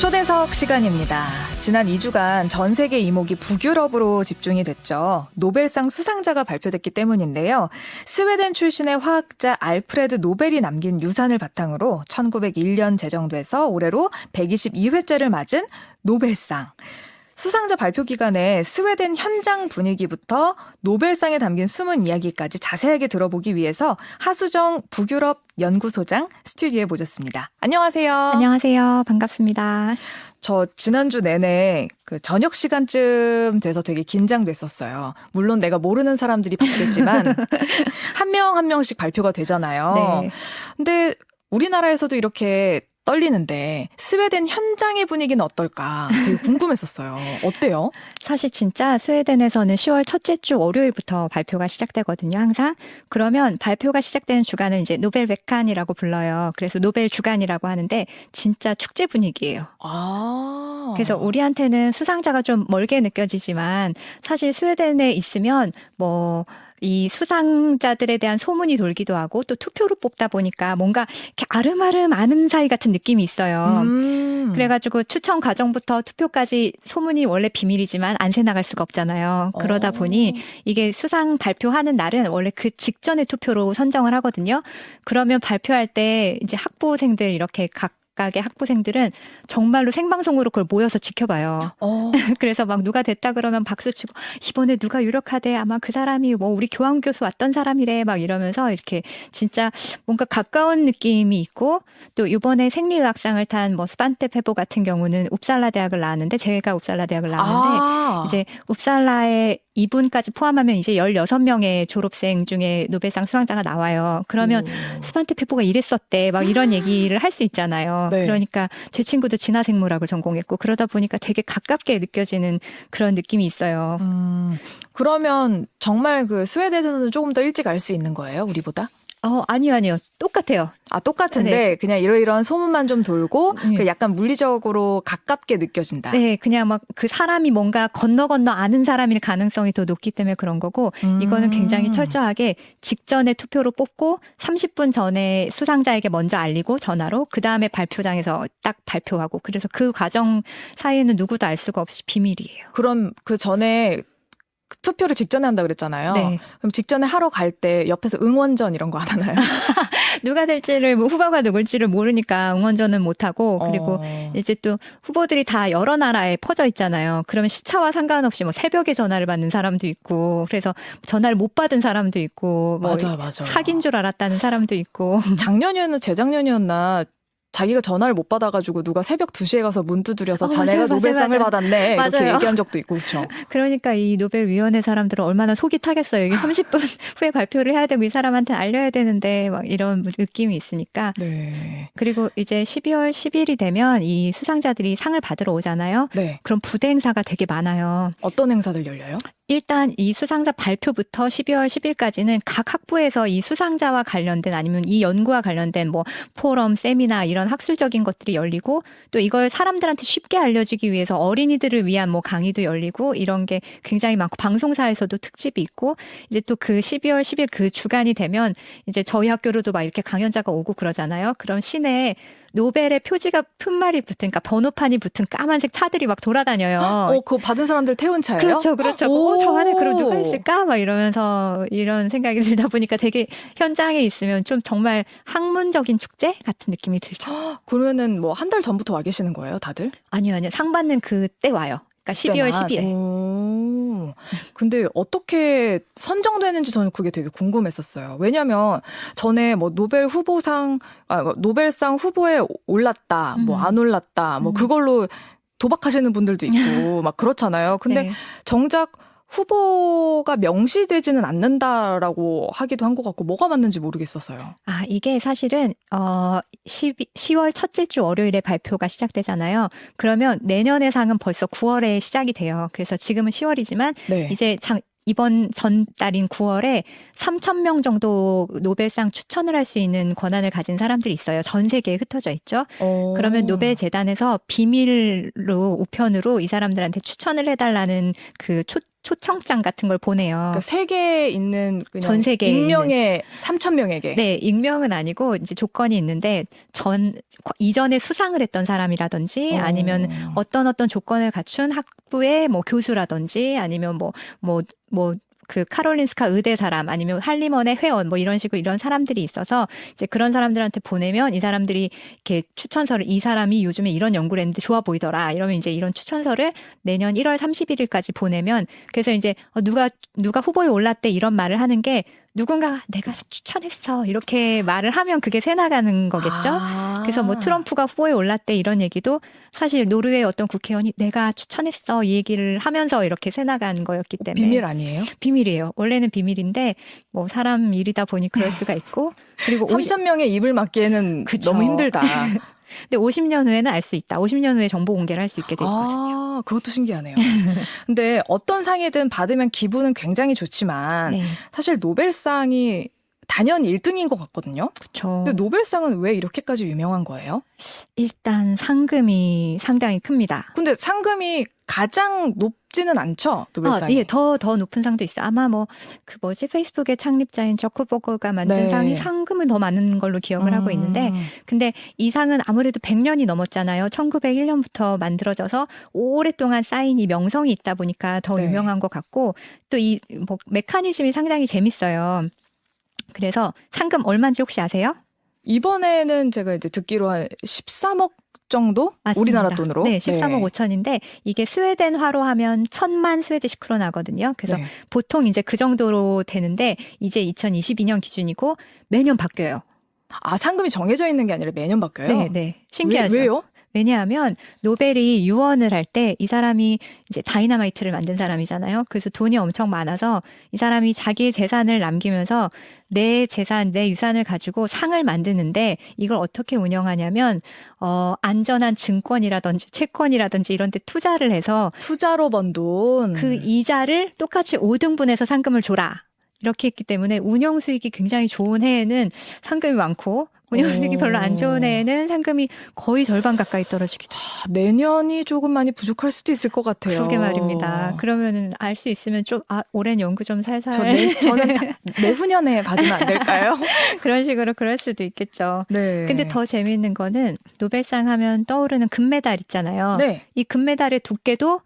초대석 시간입니다. 지난 2주간 전 세계 이목이 북유럽으로 집중이 됐죠. 노벨상 수상자가 발표됐기 때문인데요. 스웨덴 출신의 화학자 알프레드 노벨이 남긴 유산을 바탕으로 1901년 제정돼서 올해로 122회째를 맞은 노벨상. 수상자 발표 기간에 스웨덴 현장 분위기부터 노벨상에 담긴 숨은 이야기까지 자세하게 들어보기 위해서 하수정 북유럽 연구소장 스튜디오에 모셨습니다. 안녕하세요. 안녕하세요. 반갑습니다. 저 지난주 내내 그 저녁 시간쯤 돼서 되게 긴장됐었어요. 물론 내가 모르는 사람들이 받겠지만 한 명 한 명씩 발표가 되잖아요. 네. 근데 우리나라에서도 이렇게 떨리는데 스웨덴 현장의 분위기는 어떨까 되게 궁금했었어요. 어때요? 사실 진짜 스웨덴에서는 10월 첫째 주 월요일부터 발표가 시작되거든요, 항상. 그러면 발표가 시작되는 주간을 이제 노벨 백간이라고 불러요. 그래서 노벨 주간이라고 하는데 진짜 축제 분위기예요. 아. 그래서 우리한테는 수상자가 좀 멀게 느껴지지만 사실 스웨덴에 있으면 이 수상자들에 대한 소문이 돌기도 하고 또 투표로 뽑다 보니까 뭔가 이렇게 아름아름 아는 사이 같은 느낌이 있어요. 그래가지고 추천 과정부터 투표까지 소문이 원래 비밀이지만 안 새나갈 수가 없잖아요. 그러다 보니 이게 수상 발표하는 날은 원래 그 직전에 투표로 선정을 하거든요. 그러면 발표할 때 이제 학부생들 이렇게 각각의 학부생들은 정말로 생방송으로 그걸 모여서 지켜봐요. 그래서 막 누가 됐다 그러면 박수치고 이번에 누가 유력하대 아마 그 사람이 우리 교환교수 왔던 사람이래 막 이러면서 이렇게 진짜 뭔가 가까운 느낌이 있고 또 이번에 생리의학상을 탄 스반테 페보 같은 경우는 웁살라 대학을 나왔는데 제가 웁살라 대학을 나왔는데 이제 웁살라의 이분까지 포함하면 이제 16명의 졸업생 중에 노벨상 수상자가 나와요. 그러면 스반테 페보가 이랬었대 막 이런 얘기를 할 수 있잖아요. 네. 그러니까 제 친구도 진화생물학을 전공했고 그러다 보니까 되게 가깝게 느껴지는 그런 느낌이 있어요. 그러면 정말 그 스웨덴에서는 조금 더 일찍 알 수 있는 거예요, 우리보다? 아니요. 똑같아요. 똑같은데 네. 그냥 이러이러한 소문만 좀 돌고 네. 그 약간 물리적으로 가깝게 느껴진다. 네, 그냥 막 그 사람이 뭔가 건너 아는 사람일 가능성이 더 높기 때문에 그런 거고 이거는 굉장히 철저하게 직전에 투표로 뽑고 30분 전에 수상자에게 먼저 알리고 전화로 그 다음에 발표장에서 딱 발표하고 그래서 그 과정 사이에는 누구도 알 수가 없이 비밀이에요. 그럼 그 전에 투표를 직전에 한다 그랬잖아요. 네. 그럼 직전에 하러 갈 때 옆에서 응원전 이런 거 안 하나요? 누가 될지를 후보가 누굴지를 모르니까 응원전은 못하고 그리고 이제 또 후보들이 다 여러 나라에 퍼져 있잖아요. 그러면 시차와 상관없이 새벽에 전화를 받는 사람도 있고 그래서 전화를 못 받은 사람도 있고 맞아. 사귄 줄 알았다는 사람도 있고 작년이었나 재작년이었나 자기가 전화를 못 받아가지고 누가 새벽 2시에 가서 문 두드려서 자네가 맞아요. 노벨상을 받았네 이렇게 맞아요. 얘기한 적도 있고 그렇죠. 그러니까 이 노벨위원회 사람들은 얼마나 속이 타겠어요. 이게 30분 후에 발표를 해야 되고 이 사람한테 알려야 되는데 막 이런 느낌이 있으니까. 네. 그리고 이제 12월 10일이 되면 이 수상자들이 상을 받으러 오잖아요. 네. 그럼 부대 행사가 되게 많아요. 어떤 행사들 열려요? 일단 이 수상자 발표부터 12월 10일까지는 각 학부에서 이 수상자와 관련된 아니면 이 연구와 관련된 포럼, 세미나 이런 학술적인 것들이 열리고 또 이걸 사람들한테 쉽게 알려주기 위해서 어린이들을 위한 강의도 열리고 이런 게 굉장히 많고 방송사에서도 특집이 있고 이제 또 그 12월 10일 그 주간이 되면 이제 저희 학교로도 막 이렇게 강연자가 오고 그러잖아요. 그럼 시내에 노벨의 표지가 푯말이 붙은, 그러니까 번호판이 붙은 까만색 차들이 막 돌아다녀요. 그거 받은 사람들 태운 차예요? 그렇죠. 저 안에 그럼 누가 있을까? 막 이러면서 이런 생각이 들다 보니까 되게 현장에 있으면 좀 정말 학문적인 축제 같은 느낌이 들죠. 그러면은 한 달 전부터 와 계시는 거예요, 다들? 아니요. 상 받는 그때 와요. 그러니까 12월 10일에. 근데 어떻게 선정되는지 저는 그게 되게 궁금했었어요. 왜냐하면 전에 노벨상 후보에 올랐다, 안 올랐다, 그걸로 도박하시는 분들도 있고 막 그렇잖아요. 근데 네. 정작 후보가 명시되지는 않는다라고 하기도 한 것 같고 뭐가 맞는지 모르겠었어요. 이게 사실은 10월 첫째 주 월요일에 발표가 시작되잖아요. 그러면 내년의 상은 벌써 9월에 시작이 돼요. 그래서 지금은 10월이지만 네. 이제 이번 전달인 9월에 3,000명 정도 노벨상 추천을 할 수 있는 권한을 가진 사람들이 있어요. 전 세계에 흩어져 있죠. 그러면 노벨 재단에서 비밀로 우편으로 이 사람들한테 추천을 해달라는 그 초청장 같은 걸 보내요. 그러니까 세계에 있는 그냥 전 세계에 익명의 3,000명에게. 네, 익명은 아니고 이제 조건이 있는데 이전에 수상을 했던 사람이라든지 아니면 어떤 조건을 갖춘 학부의 뭐 교수라든지 아니면 그 카롤린스카 의대 사람 아니면 할리먼의 회원 뭐 이런 식으로 이런 사람들이 있어서 이제 그런 사람들한테 보내면 이 사람들이 이렇게 추천서를 이 사람이 요즘에 이런 연구를 했는데 좋아 보이더라 이러면 이제 이런 추천서를 내년 1월 31일까지 보내면 그래서 이제 누가 후보에 올랐대 이런 말을 하는 게 누군가 내가 추천했어 이렇게 말을 하면 그게 새 나가는 거겠죠. 그래서 뭐 트럼프가 후보에 올랐대 이런 얘기도 사실 노르웨이 어떤 국회의원이 내가 추천했어 이 얘기를 하면서 이렇게 새 나가는 거였기 때문에 비밀 아니에요? 비밀이에요. 원래는 비밀인데 뭐 사람 일이다 보니 그럴 수가 있고 그리고 3,000명의 입을 막기에는 그쵸. 너무 힘들다. 근데 50년 후에는 알 수 있다. 50년 후에 정보 공개를 할 수 있게 돼 있거든요. 그것도 신기하네요. 근데 어떤 상이든 받으면 기분은 굉장히 좋지만 네, 사실 노벨상이 단연 1등인 것 같거든요. 그렇죠. 근데 노벨상은 왜 이렇게까지 유명한 거예요? 일단 상금이 상당히 큽니다. 근데 상금이 가장 높지는 않죠, 노벨상이. 예, 더 높은 상도 있어요. 아마 페이스북의 창립자인 저크버거가 만든 네. 상이 상금은 더 많은 걸로 기억을 하고 있는데, 근데 이 상은 아무래도 100년이 넘었잖아요. 1901년부터 만들어져서 오랫동안 쌓인 이 명성이 있다 보니까 더 네. 유명한 것 같고, 또 이 메커니즘이 상당히 재밌어요. 그래서 상금 얼마인지 혹시 아세요? 이번에는 제가 이제 듣기로 한 13억 정도? 맞습니다. 우리나라 돈으로? 네, 13억 5천인데 이게 스웨덴화로 하면 1,000만 스웨디시 크로나거든요. 그래서 네. 보통 이제 그 정도로 되는데 이제 2022년 기준이고 매년 바뀌어요. 상금이 정해져 있는 게 아니라 매년 바뀌어요? 네, 네. 신기하죠. 왜요? 왜냐하면 노벨이 유언을 할 때 이 사람이 이제 다이너마이트를 만든 사람이잖아요. 그래서 돈이 엄청 많아서 이 사람이 자기의 재산을 남기면서 내 재산, 내 유산을 가지고 상을 만드는데 이걸 어떻게 운영하냐면 안전한 증권이라든지 채권이라든지 이런 데 투자를 해서 투자로 번 돈. 그 이자를 똑같이 5등분해서 상금을 줘라. 이렇게 했기 때문에 운영 수익이 굉장히 좋은 해에는 상금이 많고 운영 수익이 별로 안 좋은 해에는 상금이 거의 절반 가까이 떨어지기도 해요. 내년이 조금 많이 부족할 수도 있을 것 같아요. 그러게 말입니다. 그러면은 알 수 있으면 좀 올해는 연구 좀 살살 저는 내후년에 받으면 안 될까요? 그런 식으로 그럴 수도 있겠죠. 네. 근데 더 재미있는 거는 노벨상 하면 떠오르는 금메달 있잖아요. 네. 이 금메달의 두께도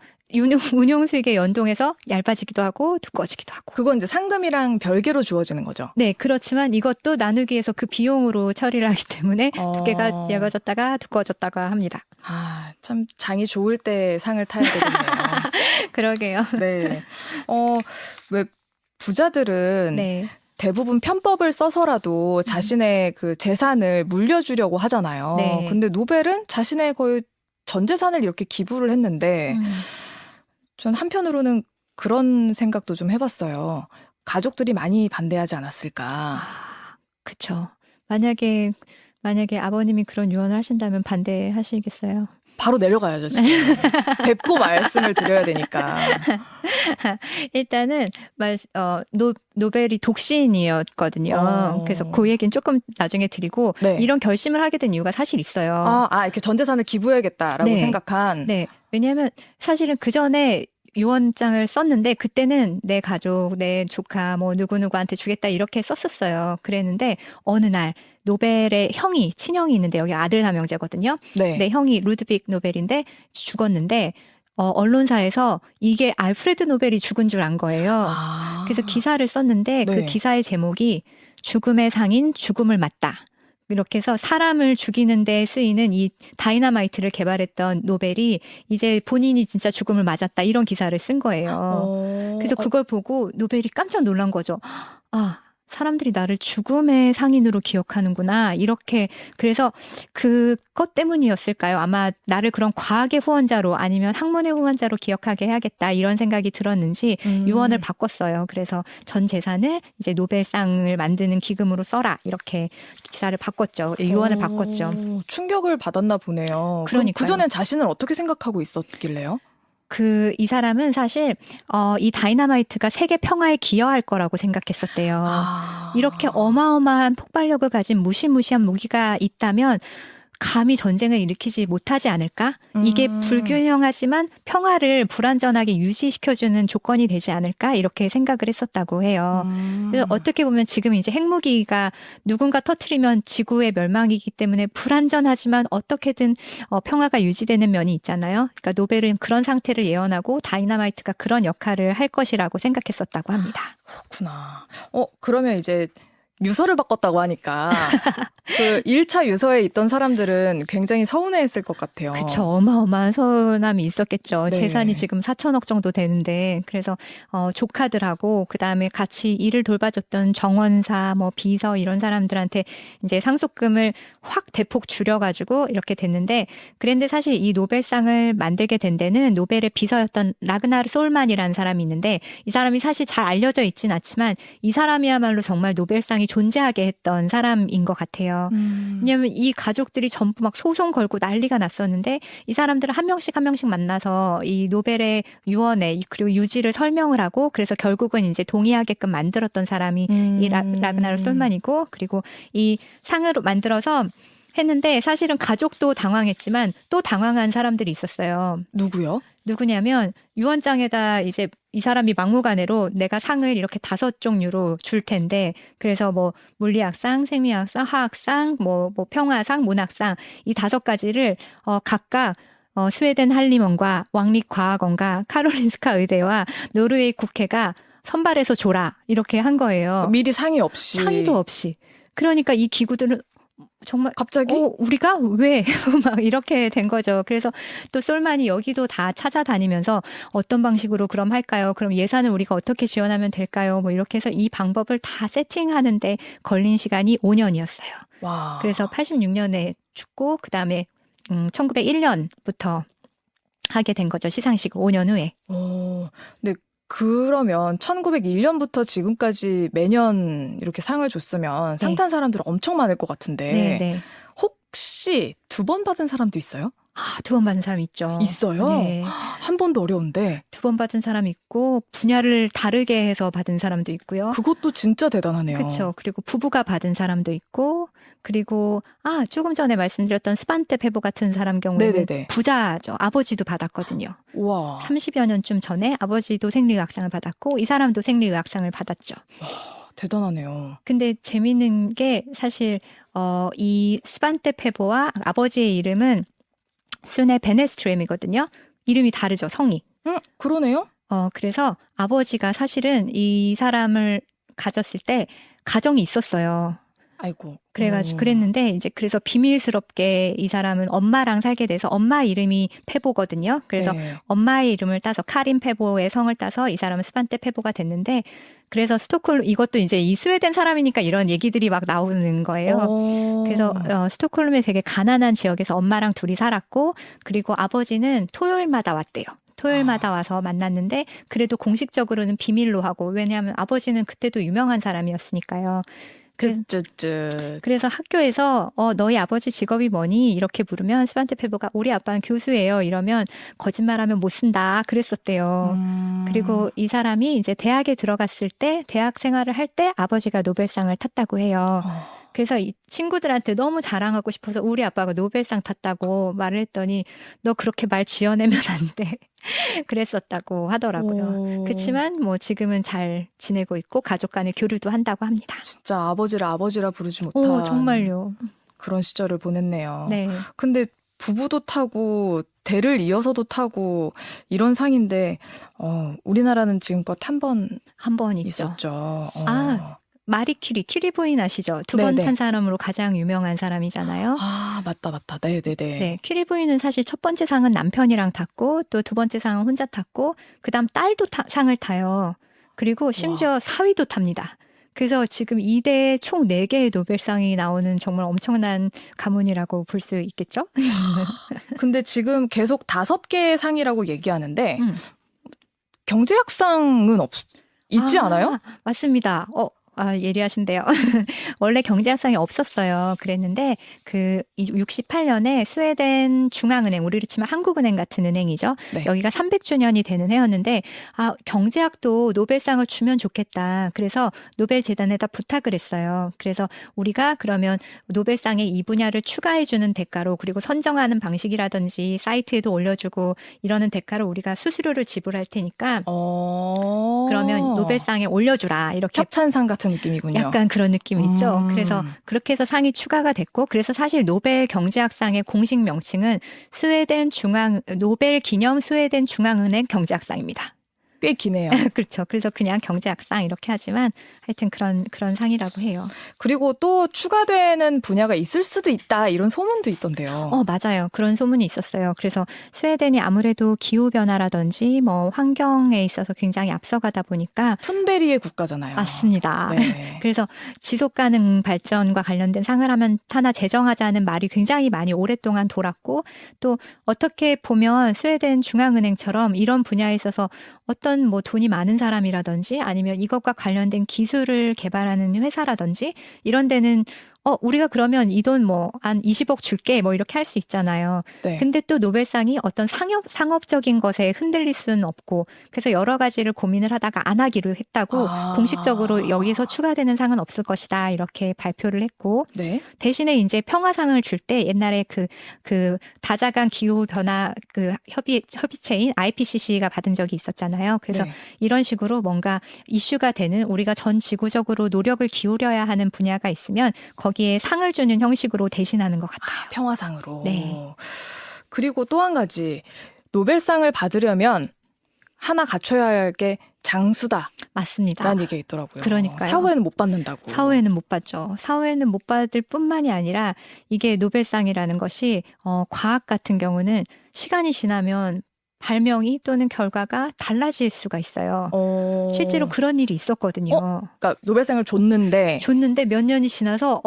운용 수익에 연동해서 얇아지기도 하고 두꺼워지기도 하고. 그건 이제 상금이랑 별개로 주어지는 거죠. 네, 그렇지만 이것도 나누기 위해서 그 비용으로 처리를 하기 때문에 두께가 얇아졌다가 두꺼워졌다가 합니다. 참 장이 좋을 때 상을 타야 되겠네요. 그러게요. 네. 왜 부자들은 네. 대부분 편법을 써서라도 자신의 그 재산을 물려주려고 하잖아요. 네. 근데 노벨은 자신의 거의 전 재산을 이렇게 기부를 했는데 전 한편으로는 그런 생각도 좀 해봤어요. 가족들이 많이 반대하지 않았을까. 그렇죠. 만약에 아버님이 그런 유언을 하신다면 반대하시겠어요? 바로 내려가야죠, 지금. 뵙고 말씀을 드려야 되니까. 일단은 노벨이 독신이었거든요. 그래서 그 얘기는 조금 나중에 드리고 네. 이런 결심을 하게 된 이유가 사실 있어요. 이렇게 전 재산을 기부해야겠다라고 네. 생각한. 네. 왜냐하면 사실은 그 전에 유언장을 썼는데 그때는 내 가족, 내 조카, 뭐 누구누구한테 주겠다 이렇게 썼었어요. 그랬는데 어느 날 노벨의 형이, 친형이 있는데 여기 아들 삼형제거든요. 네. 내 형이 루드빅 노벨인데 죽었는데 언론사에서 이게 알프레드 노벨이 죽은 줄 안 거예요. 그래서 기사를 썼는데 그 네. 기사의 제목이 죽음의 상인 죽음을 맞다. 이렇게 해서 사람을 죽이는 데 쓰이는 이 다이너마이트를 개발했던 노벨이 이제 본인이 진짜 죽음을 맞았다 이런 기사를 쓴 거예요. 그래서 그걸 보고 노벨이 깜짝 놀란 거죠. 사람들이 나를 죽음의 상인으로 기억하는구나. 이렇게 그래서 그것 때문이었을까요? 아마 나를 그런 과학의 후원자로 아니면 학문의 후원자로 기억하게 해야겠다. 이런 생각이 들었는지 유언을 바꿨어요. 그래서 전 재산을 이제 노벨상을 만드는 기금으로 써라. 이렇게 기사를 바꿨죠. 유언을 바꿨죠. 충격을 받았나 보네요. 그러니까요. 그전엔 자신을 어떻게 생각하고 있었길래요? 이 사람은 사실 이 다이너마이트가 세계 평화에 기여할 거라고 생각했었대요. 이렇게 어마어마한 폭발력을 가진 무시무시한 무기가 있다면 감히 전쟁을 일으키지 못하지 않을까? 이게 음. 불균형하지만 평화를 불완전하게 유지시켜주는 조건이 되지 않을까? 이렇게 생각을 했었다고 해요. 그래서 어떻게 보면 지금 이제 핵무기가 누군가 터트리면 지구의 멸망이기 때문에 불완전하지만 어떻게든 평화가 유지되는 면이 있잖아요. 그러니까 노벨은 그런 상태를 예언하고 다이너마이트가 그런 역할을 할 것이라고 생각했었다고 합니다. 그렇구나. 그러면 이제 유서를 바꿨다고 하니까 그 1차 유서에 있던 사람들은 굉장히 서운해했을 것 같아요. 그쵸. 어마어마한 서운함이 있었겠죠. 네. 재산이 지금 4천억 정도 되는데, 그래서, 조카들하고, 그 다음에 같이 일을 돌봐줬던 정원사, 뭐, 비서, 이런 사람들한테 이제 상속금을 확 대폭 줄여가지고 이렇게 됐는데, 그런데 사실 이 노벨상을 만들게 된 데는 노벨의 비서였던 라그나르 솔만이라는 사람이 있는데, 이 사람이 사실 잘 알려져 있진 않지만, 이 사람이야말로 정말 노벨상이 존재하게 했던 사람인 것 같아요. 왜냐하면 이 가족들이 전부 막 소송 걸고 난리가 났었는데 이 사람들을 한 명씩 한 명씩 만나서 이 노벨의 유언에 그리고 유지를 설명을 하고 그래서 결국은 이제 동의하게끔 만들었던 사람이 이 라그나르 솔만이고 그리고 이 상을 만들어서 했는데 사실은 가족도 당황했지만 또 당황한 사람들이 있었어요. 누구요? 누구냐면 유언장에다 이제 이 사람이 막무가내로 내가 상을 이렇게 5종류로 줄 텐데 그래서 뭐 물리학상, 생리학상, 화학상, 뭐 평화상, 문학상 이 5가지를 각각 스웨덴 한림원과 왕립과학원과 카롤린스카 의대와 노르웨이 국회가 선발해서 줘라 이렇게 한 거예요. 미리 상의 없이. 상의도 없이. 그러니까 이 기구들은 정말 갑자기? 우리가 왜? 막 이렇게 된 거죠. 그래서 또 솔만이 여기도 다 찾아다니면서 어떤 방식으로 그럼 할까요? 그럼 예산을 우리가 어떻게 지원하면 될까요? 뭐 이렇게 해서 이 방법을 다 세팅하는데 걸린 시간이 5년이었어요. 와. 그래서 86년에 죽고 그다음에 1901년부터 하게 된 거죠. 시상식 5년 후에. 근데 그러면 1901년부터 지금까지 매년 이렇게 상을 줬으면 상 탄 사람들 엄청 많을 것 같은데 네. 혹시 2번 받은 사람도 있어요? 2번 받은 사람 있죠. 있어요? 네. 한 번도 어려운데 2번 받은 사람 있고 분야를 다르게 해서 받은 사람도 있고요. 그것도 진짜 대단하네요. 그렇죠. 그리고 부부가 받은 사람도 있고 그리고 조금 전에 말씀드렸던 스반테 페보 같은 사람 경우에는 네네네. 부자죠. 아버지도 받았거든요. 우와. 30여 년쯤 전에 아버지도 생리의학상을 받았고 이 사람도 생리의학상을 받았죠. 대단하네요. 근데 재미있는 게 사실 이 스반테 페보와 아버지의 이름은 순의 베네스트렘이거든요. 이름이 다르죠. 성이. 그러네요. 그래서 아버지가 사실은 이 사람을 가졌을 때 가정이 있었어요. 아이고. 그래가지고 그랬는데 이제 그래서 비밀스럽게 이 사람은 엄마랑 살게 돼서 엄마 이름이 페보거든요. 그래서 네. 엄마의 이름을 따서 카린 페보의 성을 따서 이 사람은 스반테 페보가 됐는데 그래서 스톡홀름 이것도 이제 이 스웨덴 사람이니까 이런 얘기들이 막 나오는 거예요. 그래서 스톡홀름의 되게 가난한 지역에서 엄마랑 둘이 살았고 그리고 아버지는 토요일마다 왔대요. 토요일마다 와서 만났는데 그래도 공식적으로는 비밀로 하고 왜냐하면 아버지는 그때도 유명한 사람이었으니까요. 그래서 학교에서 너희 아버지 직업이 뭐니? 이렇게 물으면 스반테 페보가 우리 아빠는 교수예요. 이러면 거짓말하면 못 쓴다. 그랬었대요. 그리고 이 사람이 이제 대학에 들어갔을 때 대학 생활을 할 때 아버지가 노벨상을 탔다고 해요. 그래서 이 친구들한테 너무 자랑하고 싶어서 우리 아빠가 노벨상 탔다고 말을 했더니 너 그렇게 말 지어내면 안 돼. 그랬었다고 하더라고요. 그렇지만 뭐 지금은 잘 지내고 있고 가족 간의 교류도 한다고 합니다. 진짜 아버지를 아버지라 부르지 못한 정말요. 그런 시절을 보냈네요. 네. 근데 부부도 타고 대를 이어서도 타고 이런 상인데 우리나라는 지금껏 한 번 있죠. 있었죠. 마리 큐리 부인 아시죠? 2번 네네. 탄 사람으로 가장 유명한 사람이잖아요. 맞다. 네네네. 네, 큐리 부인은 사실 첫 번째 상은 남편이랑 탔고 또 2번째 상은 혼자 탔고 그다음 딸도 상을 타요. 그리고 심지어 사위도 탑니다. 그래서 지금 2대에 총 4개의 노벨상이 나오는 정말 엄청난 가문이라고 볼 수 있겠죠? 근데 지금 계속 5개의 상이라고 얘기하는데 음. 경제학상은 있지 않아요? 맞습니다. 예리하신데요. 원래 경제학상이 없었어요. 그랬는데 그 68년에 스웨덴 중앙은행, 우리로 치면 한국은행 같은 은행이죠. 네. 여기가 300주년이 되는 해였는데 경제학도 노벨상을 주면 좋겠다. 그래서 노벨재단에다 부탁을 했어요. 그래서 우리가 그러면 노벨상에 이 분야를 추가해주는 대가로, 그리고 선정하는 방식이라든지 사이트에도 올려주고 이러는 대가로 우리가 수수료를 지불할 테니까 그러면 노벨상에 올려주라. 이렇게 협찬상 같은 느낌이군요. 약간 그런 느낌이 있죠. 그래서 그렇게 해서 상이 추가가 됐고, 그래서 사실 노벨 경제학상의 공식 명칭은 노벨 기념 스웨덴 중앙은행 경제학상입니다. 꽤 기네요. 그렇죠. 그래서 그냥 경제학상 이렇게 하지만 하여튼 그런 상이라고 해요. 그리고 또 추가되는 분야가 있을 수도 있다 이런 소문도 있던데요. 맞아요. 그런 소문이 있었어요. 그래서 스웨덴이 아무래도 기후변화라든지 뭐 환경에 있어서 굉장히 앞서가다 보니까 툰베리의 국가잖아요. 맞습니다. 네. 그래서 지속가능 발전과 관련된 상을 하나 제정하자는 말이 굉장히 많이 오랫동안 돌았고, 또 어떻게 보면 스웨덴 중앙은행처럼 이런 분야에 있어서 어떤 뭐 돈이 많은 사람이라든지 아니면 이것과 관련된 기술을 개발하는 회사라든지 이런 데는 우리가 그러면 이 돈 뭐 한 20억 줄게 뭐 이렇게 할 수 있잖아요. 네. 근데 또 노벨상이 어떤 상업적인 것에 흔들릴 수는 없고, 그래서 여러 가지를 고민을 하다가 안 하기로 했다고 공식적으로 여기서 추가되는 상은 없을 것이다 이렇게 발표를 했고, 네. 대신에 이제 평화상을 줄 때 옛날에 그 다자간 기후 변화 그 협의체인 IPCC가 받은 적이 있었잖아요. 그래서 네. 이런 식으로 뭔가 이슈가 되는, 우리가 전 지구적으로 노력을 기울여야 하는 분야가 있으면 거기에 상을 주는 형식으로 대신하는 것 같아요. 평화상으로. 네. 그리고 또 한 가지, 노벨상을 받으려면 하나 갖춰야 할 게 장수다. 맞습니다. 라는 얘기가 있더라고요. 그러니까요. 사후에는 못 받는다고. 사후에는 못 받죠. 사후에는 못 받을 뿐만이 아니라 이게 노벨상이라는 것이 과학 같은 경우는 시간이 지나면 발명이 또는 결과가 달라질 수가 있어요. 실제로 그런 일이 있었거든요. 그러니까 노벨상을 줬는데 몇 년이 지나서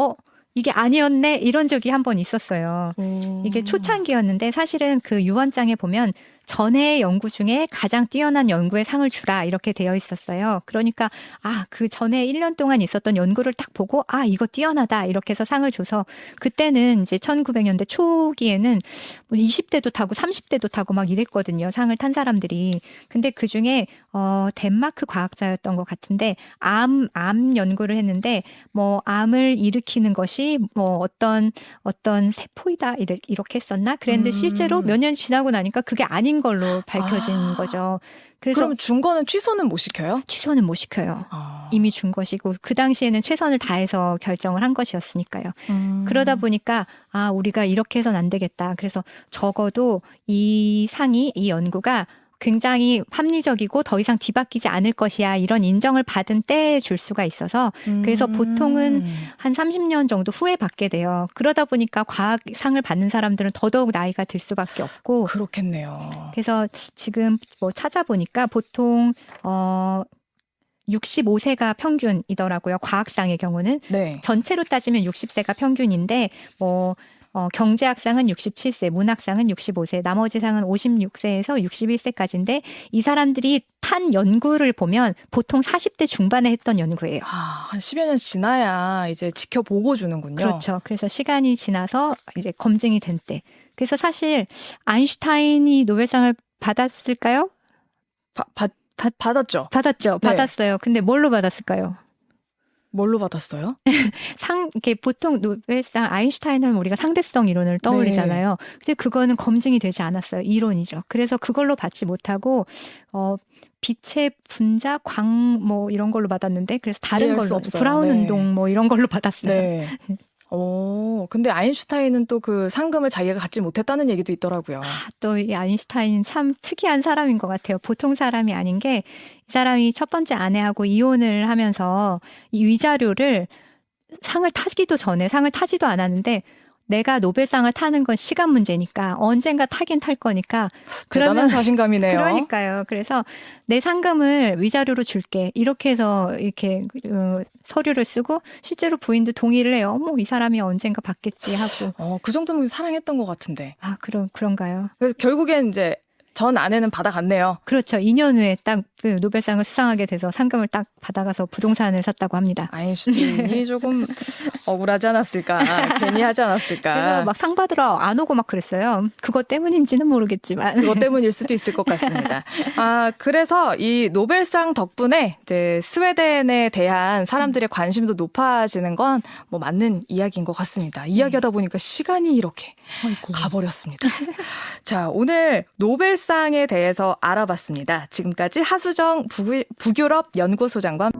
이게 아니었네 이런 적이 한 번 있었어요. 이게 초창기였는데 사실은 그 유언장에 보면 전해의 연구 중에 가장 뛰어난 연구에 상을 주라 이렇게 되어 있었어요. 그러니까 그 전에 1년 동안 있었던 연구를 딱 보고 이거 뛰어나다 이렇게 해서 상을 줘서, 그때는 이제 1900년대 초기에는 뭐 20대도 타고 30대도 타고 막 이랬거든요. 상을 탄 사람들이. 근데 그중에 덴마크 과학자였던 것 같은데 암 연구를 했는데 뭐 암을 일으키는 것이 뭐 어떤 세포이다 이렇게 했었나? 그랬는데 실제로 몇 년 지나고 나니까 그게 아닌 걸로 밝혀진 거죠. 그래서 그럼 준 거는 취소는 못 시켜요? 취소는 못 시켜요. 이미 준 것이고 그 당시에는 최선을 다해서 결정을 한 것이었으니까요. 그러다 보니까 우리가 이렇게 해서는 안 되겠다. 그래서 적어도 이 연구가 굉장히 합리적이고 더 이상 뒤바뀌지 않을 것이야 이런 인정을 받은 때에 줄 수가 있어서, 그래서 보통은 한 30년 정도 후에 받게 돼요. 그러다 보니까 과학상을 받는 사람들은 더더욱 나이가 들 수밖에 없고. 그렇겠네요. 그래서 지금 뭐 찾아보니까 보통 65세가 평균이더라고요. 과학상의 경우는. 네. 전체로 따지면 60세가 평균인데 경제학상은 67세, 문학상은 65세, 나머지 상은 56세에서 61세까지인데 이 사람들이 탄 연구를 보면 보통 40대 중반에 했던 연구예요. 한 10여 년 지나야 이제 지켜보고 주는군요. 그렇죠. 그래서 시간이 지나서 이제 검증이 된 때. 그래서 사실 아인슈타인이 노벨상을 받았을까요? 받았죠. 받았죠. 네. 받았어요. 근데 뭘로 받았을까요? 뭘로 받았어요? 이게 보통 노벨상 아인슈타인 하면 우리가 상대성 이론을 떠올리잖아요. 근데 그거는 검증이 되지 않았어요. 이론이죠. 그래서 그걸로 받지 못하고 빛의 분자, 뭐 이런 걸로 받았는데, 그래서 다른 걸로 브라운 운동 뭐 이런 걸로 받았어요. 네. 근데 아인슈타인은 또 그 상금을 자기가 갖지 못했다는 얘기도 있더라고요. 또 이 아인슈타인은 참 특이한 사람인 것 같아요. 보통 사람이 아닌 게, 이 사람이 첫 번째 아내하고 이혼을 하면서 이 위자료를 상을 타지도 않았는데, 내가 노벨상을 타는 건 시간 문제니까 언젠가 타긴 탈 거니까 대단한 자신감이네요. 그러니까요. 그래서 내 상금을 위자료로 줄게 이렇게 해서 이렇게 서류를 쓰고, 실제로 부인도 동의를 해요. 어머, 이 사람이 언젠가 받겠지 하고. 그 정도면 사랑했던 것 같은데. 그런가요? 그래서 결국엔 이제 전 아내는 받아갔네요. 그렇죠. 2년 후에 딱 그 노벨상을 수상하게 돼서 상금을 딱 받아가서 부동산을 샀다고 합니다. 아인슈타인이 조금 억울하지 않았을까? 괜히 하지 않았을까? 그래서 막 상 받으러 안 오고 막 그랬어요. 그것 때문인지는 모르겠지만. 그것 때문일 수도 있을 것 같습니다. 그래서 이 노벨상 덕분에 이제 스웨덴에 대한 사람들의 관심도 높아지는 건 뭐 맞는 이야기인 것 같습니다. 이야기하다 보니까 시간이 이렇게 아이고. 가버렸습니다. 자, 오늘 노벨상에 대해서 알아봤습니다. 지금까지 하수정 북유럽 연구소장과